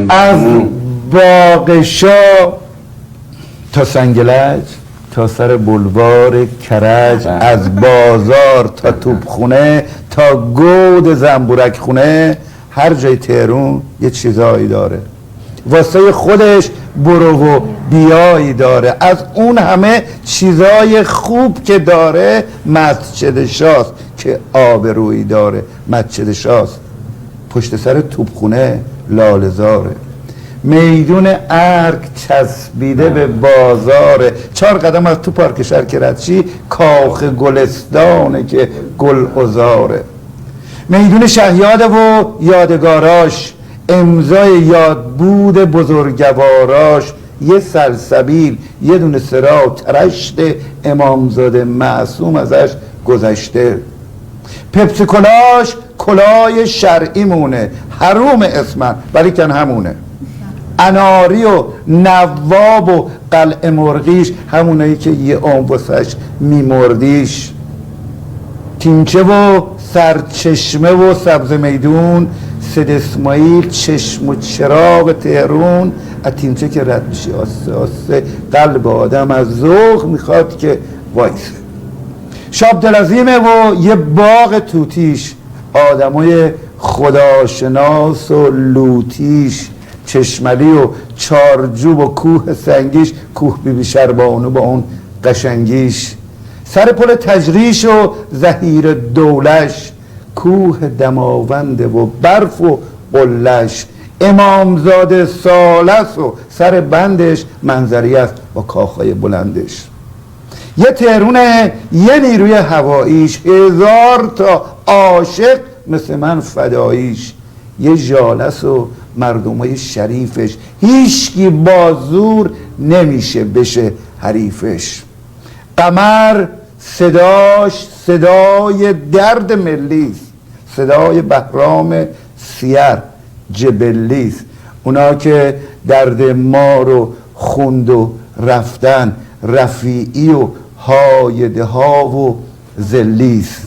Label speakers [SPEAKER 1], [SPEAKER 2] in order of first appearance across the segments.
[SPEAKER 1] از باغ شاه تا سنگلج، تا سر بلوار کرج، از بازار تا توپخونه، تا گود زنبورک خونه، هر جای تهرون یه چیزایی داره، واسه خودش برو و بیایی داره. از اون همه چیزای خوب که داره مسجد شاست که آبرویی داره. مسجد شاست پشت سر توپخونه لاله‌زاره، میدون ارگ چسبیده به بازاره، 4 قدم از تو پارک شرک ردشی کاخ گلستانه که گل عذاره. میدون شهیاده و یادگاراش، امضای یادبود بزرگواراش، یه سلسبیل، یه دونه صراط، رشت امامزاده معصوم ازش گذشته. پپسی کلاش کلای شرعی مونه، حروم اسمن ولی کن همونه. اناری و نواب و قلعه مرغیش همونایی که یه عمر واسش میمردیش. تینچه و سرچشمه و سبز میدون، سید اسماعیل چشم و چراغ تهرون. از تینچه که رد میشی آسته آسته قلب آدم از ذوق میخواد که وایسه. شاب دلعظیمه و یه باغ توتیش، آدمای خداشناس و لوتیش. چشملی و چارجوب و کوه سنگیش، کوه بیبی شربانو با اون قشنگیش. سر پل تجریش و زهیر دولش، کوه دماوند و برف و قلش. امامزاده سالس و سر بندش منظری است با کاخهای بلندش. یه تهرونه یه نیروی هواییش، 1000 تا عاشق مثل من فداییش. یه ژالس و مردمای شریفش، هیچکی بازور نمیشه بشه حریفش. قمر صداش صدای درد ملیست، صدای بهرام سیر جبلیست. اونا که درد ما رو خوند و رفتن، رفیعی و هایده ها و زلیست.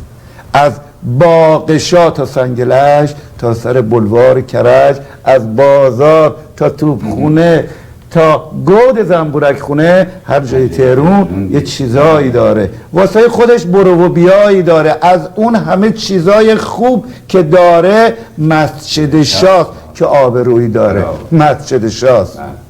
[SPEAKER 1] از باغ شاه تا سنگلج، تا سر بلوار کرج، از بازار تا توپخونه تا گود زنبورک خونه، هر جای تهرون یه چیزایی داره، واسه خودش برو و بیایی داره. از اون همه چیزای خوب که داره مسجد شاست که آبرویی داره. مسجد شاست.